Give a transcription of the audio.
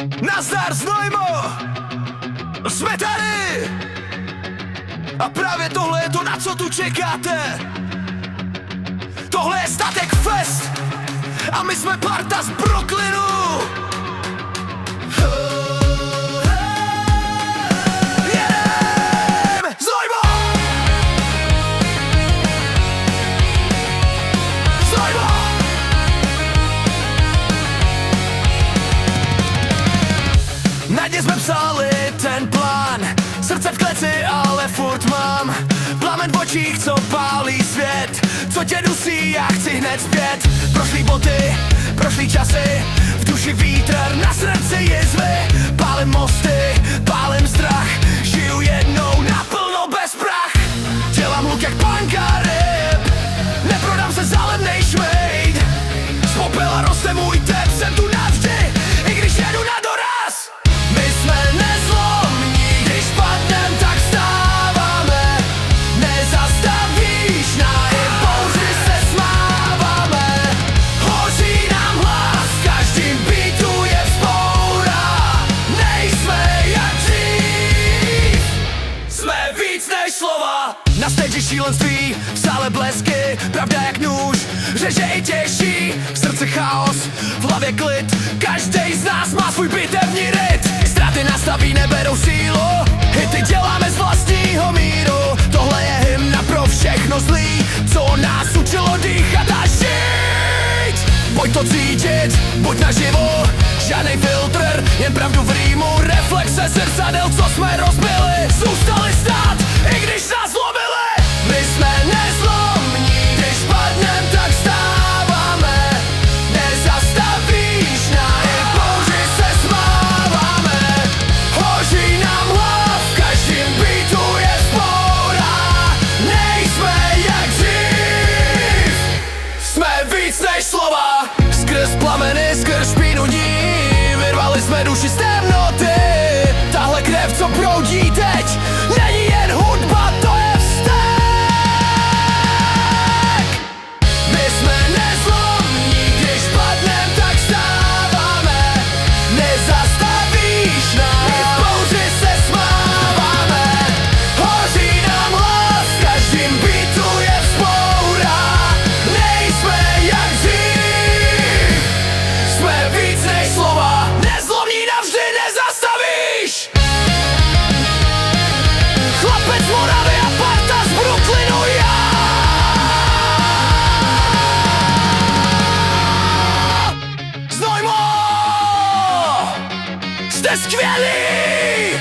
Nazdar, Znojmo! Jsme tady! A právě tohle je to, na co tu čekáte. Tohle je Statek Fest a my jsme parta z Brooklynu. Jedem! Znojmo! Znojmo! Na dně jsme psali ten plán, srdce v kleci, ale furt mám plamen v očích, co pálí svět, co tě dusí, já chci hned zpět. Prošlý boty, prošlý časy, v duši vítr, na srdci jizvy. Pálím mosty, pálím strach, žiju jednou naplno bez prach. Dělám hluk jak punk a rap, neprodám se za levnej šmejd. Z popela roste můj tep, jsem tu navždy, i když jedu na doraz. My jsme nezlomní, když padnem, tak vstáváme. Nezastavíš, na i bouři se smáváme. Hoří nám hlas, v každým beatu je vzpoura. Nejsme jak dřív, jsme víc než slova. Na stage šílenství, v sále blesky, pravda jak nůž, řeže i těžší. V srdci chaos, v hlavě klid, každej z nás má svůj bitevní ryt. Ztráty nastaví, neberou sílu, hity děláme z vlastního míru. Tohle je hymna pro všechno zlý, co nás učilo dýchat a žít. Pojď to cítit, buď naživu, žádnej filtr, jen pravdu v rýmu. Reflexe zrcadel, co jsme rozbili, zůstali stát, i když nás zlomili. My jsme nezlomní, když padnem, tak vstáváme. Nezastavíš, na i bouři se smáváme. Hoří nám hlav, v každým beatu je vzpoura. Nejsme jak dřív, jsme víc než slova. Skrz plameny, skrz špínu dní, vyrvali jsme duši z temnoty. Tahle krev, co proudí teď, není jen hudba, to je vztek. My jsme nezlomní, když padnem, tak vstáváme. Nezastavíš nás, i v bouři se smáváme. Hoří nám hlas, v každým beatu je vzpoura. Nejsme jak dřív, jsme víc než slova. Nezlomní navždy, nezastavíš. Chlapec z Moravy a parta z Brooklynu, já. Znojmo! Jste skvělí!